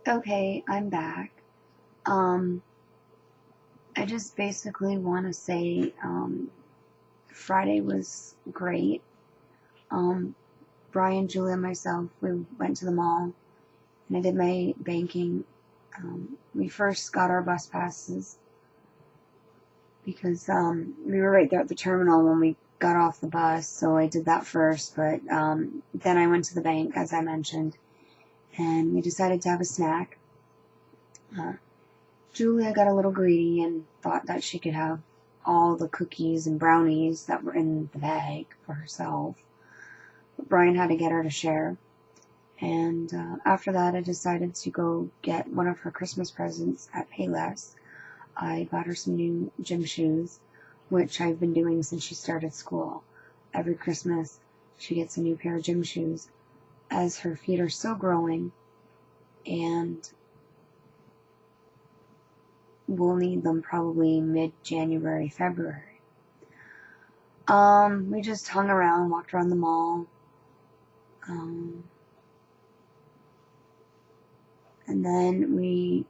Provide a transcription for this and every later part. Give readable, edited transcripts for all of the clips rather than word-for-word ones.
Okay, I'm back. Um, I just basically want to say Friday was great. Um, Brian, Julia, and myself, we went to the mall and I did my banking. We first got our bus passes because we were right there at the terminal when we got off the bus, so I did that first. But then I went to the bank, as I mentioned, and we decided to have a snack. Uh, Julia got a little greedy and thought that she could have all the cookies and brownies that were in the bag for herself. But Brian had to get her to share. And after that, I decided to go get one of her Christmas presents at Payless. I bought her some new gym shoes, which I've been doing since she started school. Every Christmas, she gets a new pair of gym shoes, as her feet are still growing and we'll need them probably mid-January, February. We just hung around, walked around the mall, and then we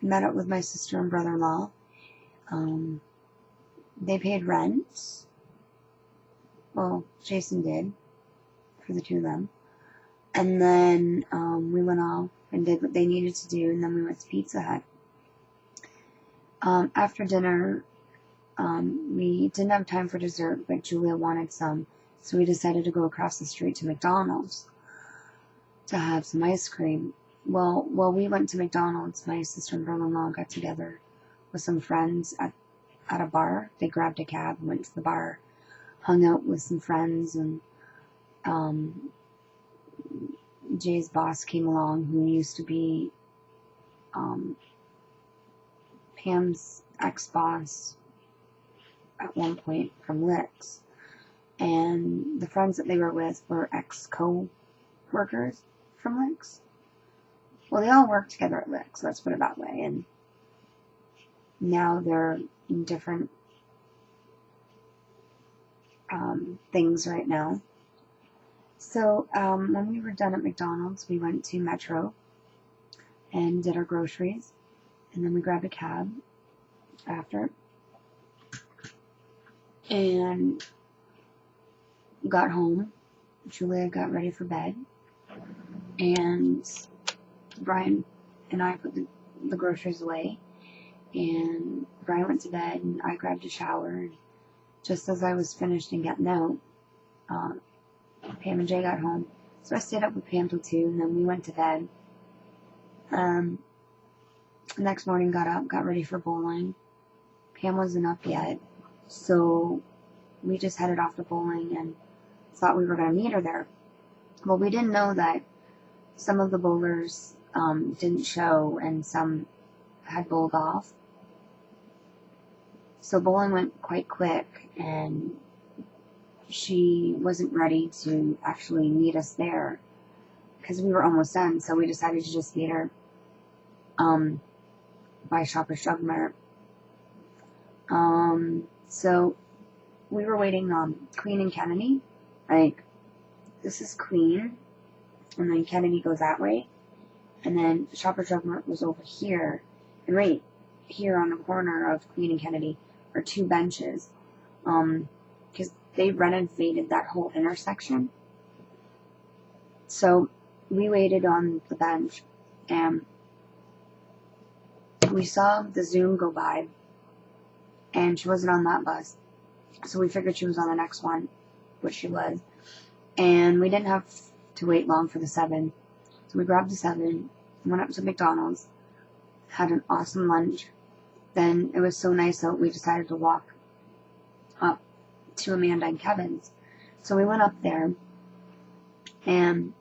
met up with my sister and brother-in-law. They paid rent. Well, Jason did, for the two of them. And then we went off and did what they needed to do, and then we went to Pizza Hut. After dinner, we didn't have time for dessert, but Julia wanted some, so we decided to go across the street to McDonald's to have some ice cream. Well, while we went to McDonald's, my sister and brother-in-law got together with some friends at a bar. They grabbed a cab, went to the bar, hung out with some friends, and Jay's boss came along, who used to be Pam's ex-boss at one point from Licks. And the friends that they were with were ex-co-workers from Licks. Well, they all worked together at Licks, let's put it that way. And now they're in different things right now. So when we were done at McDonald's, we went to Metro and did our groceries. And then we grabbed a cab after. And got home. Julia got ready for bed. And Brian and I put the groceries away. And Brian went to bed, and I grabbed a shower. And just as I was finished and getting out, Pam and Jay got home. So I stayed up with Pam till 2, and then we went to bed. Next morning, got up, got ready for bowling. Pam wasn't up yet, so we just headed off to bowling and thought we were going to meet her there. Well, we didn't know that some of the bowlers didn't show and some had bowled off. So bowling went quite quick, and she wasn't ready to actually meet us there because we were almost done. So we decided to just meet her by Shoppers Drug Mart. So we were waiting on Queen and Kennedy. Like, this is Queen, and then Kennedy goes that way, and then Shoppers Drug Mart was over here, and right here on the corner of Queen and Kennedy are two benches, because they renovated that whole intersection. So we waited on the bench, and we saw the Zoom go by, and she wasn't on that bus, so we figured she was on the next one, which she was, and we didn't have to wait long for the 7, so we grabbed the 7, went up to McDonald's, had an awesome lunch. Then it was so nice out, we decided to walk up to Amanda and Kevin's. So we went up there, and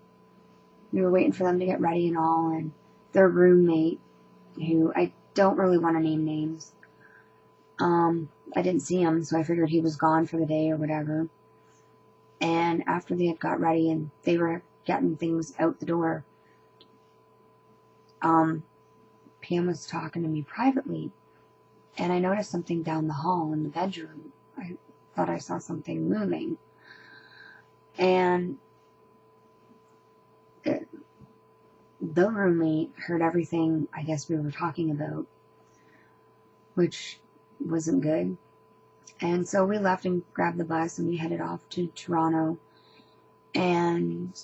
we were waiting for them to get ready and all, and their roommate, who I don't really want to name names, I didn't see him, so I figured he was gone for the day or whatever. And after they had got ready and they were getting things out the door, Pam was talking to me privately, and I noticed something down the hall in the bedroom. I thought I saw something moving, and the roommate heard everything I guess we were talking about, which wasn't good. And so we left and grabbed the bus and we headed off to Toronto. And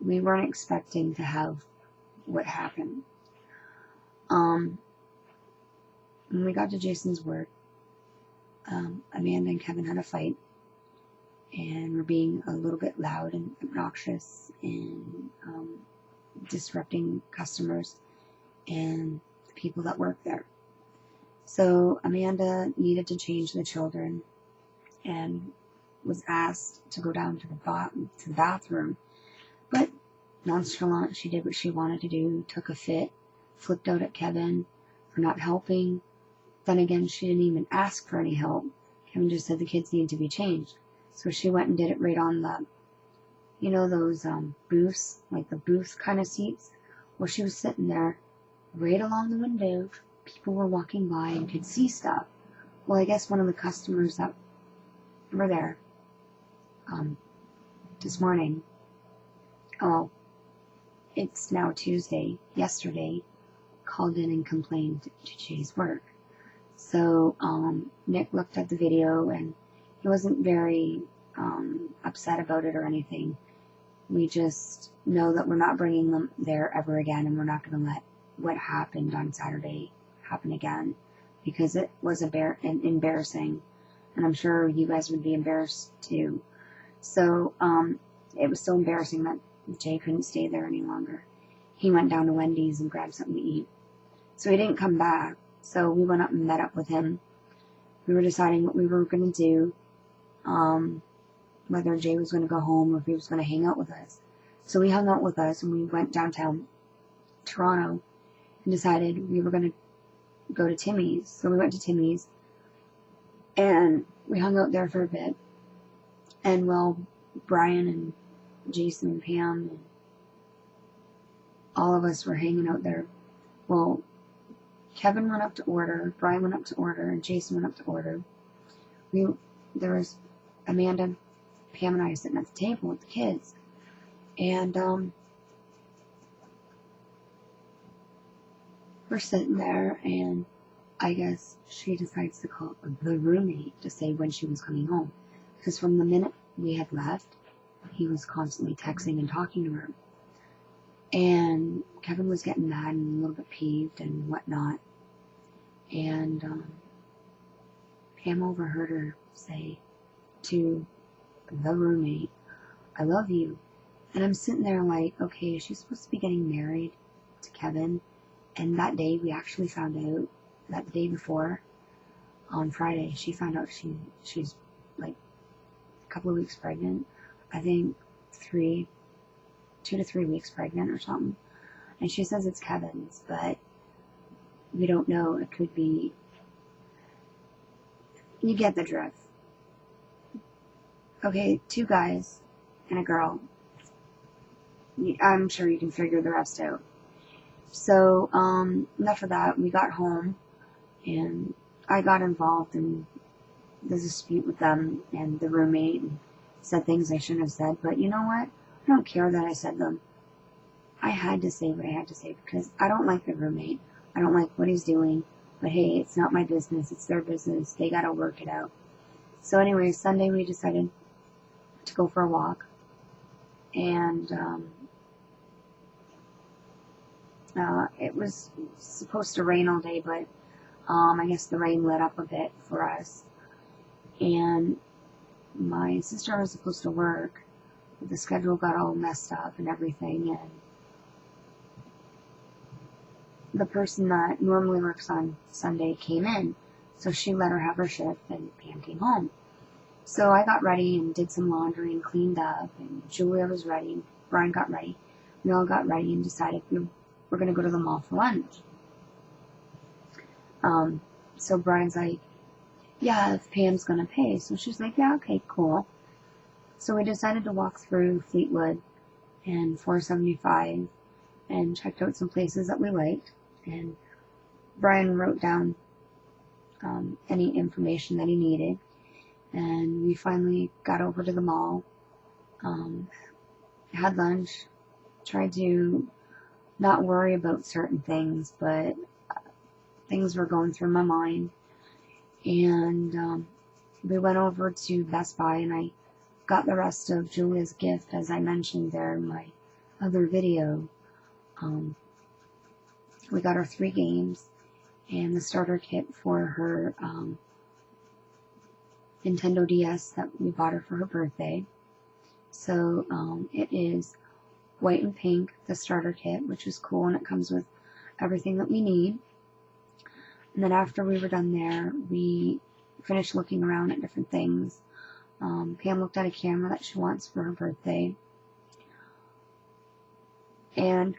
we weren't expecting to have what happened. When we got to Jason's work, Amanda and Kevin had a fight and were being a little bit loud and obnoxious and disrupting customers and the people that work there. So Amanda needed to change the children and was asked to go down to the bathroom. But nonchalant, she did what she wanted to do, took a fit, flipped out at Kevin for not helping. Then again, she didn't even ask for any help. Kevin just said the kids need to be changed. So she went and did it right on the, you know, those booths, like the booth kind of seats. Well, she was sitting there right along the window. People were walking by and could see stuff. Well, I guess one of the customers that were there this morning, oh, it's now Tuesday, yesterday, called in and complained to Jay's work. So Nick looked at the video and he wasn't very upset about it or anything. We just know that we're not bringing them there ever again, and we're not going to let what happened on Saturday happen again, because it was embarrassing, and I'm sure you guys would be embarrassed too. So it was so embarrassing that Jay couldn't stay there any longer. He went down to Wendy's and grabbed something to eat. So he didn't come back. So we went up and met up with him. We were deciding what we were going to do, whether Jay was going to go home or if he was going to hang out with us. So he hung out with us and we went downtown Toronto and decided we were going to go to Timmy's. So we went to Timmy's and we hung out there for a bit. And while Brian and Jason and Pam and all of us were hanging out there, well, Kevin went up to order, Brian went up to order, and Jason went up to order. There was Amanda, Pam, and I sitting at the table with the kids. And we're sitting there, and I guess she decides to call the roommate to say when she was coming home. Because from the minute we had left, he was constantly texting and talking to her. And Kevin was getting mad and a little bit peeved and whatnot. And Pam overheard her say to the roommate, "I love you." And I'm sitting there like, okay, she's supposed to be getting married to Kevin. And that day we actually found out, that the day before, on Friday, she found out she's like a couple of weeks pregnant. I think 2 to 3 weeks pregnant or something. And she says it's Kevin's, but we don't know. It could be, you get the drift. Okay, 2 guys and a girl. I'm sure you can figure the rest out. So, enough of that. We got home and I got involved in the dispute with them and the roommate and said things I shouldn't have said. But you know what? I don't care that I said them. I had to say what I had to say because I don't like the roommate. I don't like what he's doing. But hey, it's not my business. It's their business. They gotta work it out. So anyway, Sunday we decided to go for a walk. And it was supposed to rain all day, but I guess the rain let up a bit for us. And my sister was supposed to work, but the schedule got all messed up and everything, and the person that normally works on Sunday came in, so she let her have her shift, and Pam came home. So I got ready and did some laundry and cleaned up, and Julia was ready, Brian got ready. We all got ready and decided we were going to go to the mall for lunch. So Brian's like, yeah, if Pam's going to pay. So she's like, yeah, okay, cool. So we decided to walk through Fleetwood and 475 and checked out some places that we liked. And Brian wrote down any information that he needed. And we finally got over to the mall, had lunch, tried to not worry about certain things, but things were going through my mind. And we went over to Best Buy, and I got the rest of Julia's gift, as I mentioned there in my other video. We got her 3 games and the starter kit for her Nintendo DS that we bought her for her birthday. So it is white and pink, the starter kit, which is cool, and it comes with everything that we need. And then after we were done there, we finished looking around at different things. Pam looked at a camera that she wants for her birthday. And,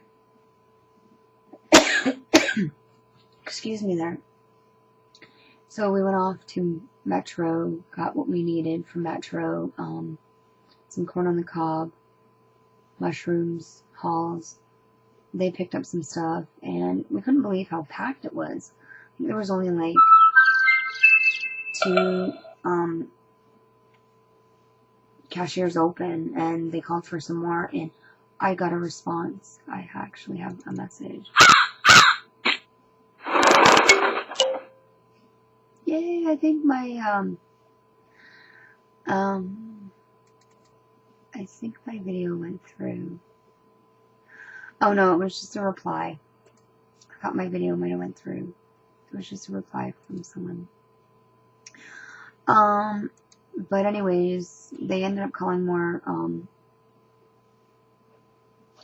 excuse me there. So we went off to Metro, got what we needed from Metro, some corn on the cob, mushrooms, Halls. They picked up some stuff, and we couldn't believe how packed it was. I think there was only like 2 cashiers open, and they called for some more, and I got a response. I actually have a message. Yay, I think my I think my video went through. Oh no, it was just a reply. I thought my video might have went through. It was just a reply from someone. But anyways, they ended up calling more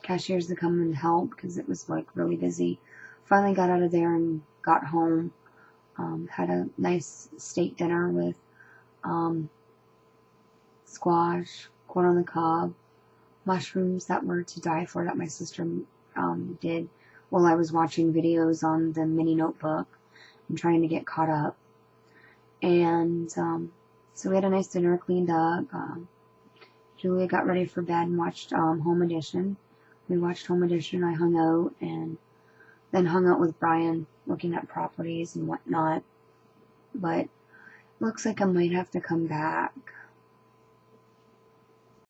cashiers to come and help because it was like really busy. Finally got out of there and got home. Had a nice steak dinner with squash, corn on the cob, mushrooms that were to die for that my sister did while I was watching videos on the mini notebook and trying to get caught up. And so we had a nice dinner, cleaned up. Julia got ready for bed and watched Home Edition. We watched Home Edition. I hung out and then hung out with Brian looking at properties and whatnot. But looks like I might have to come back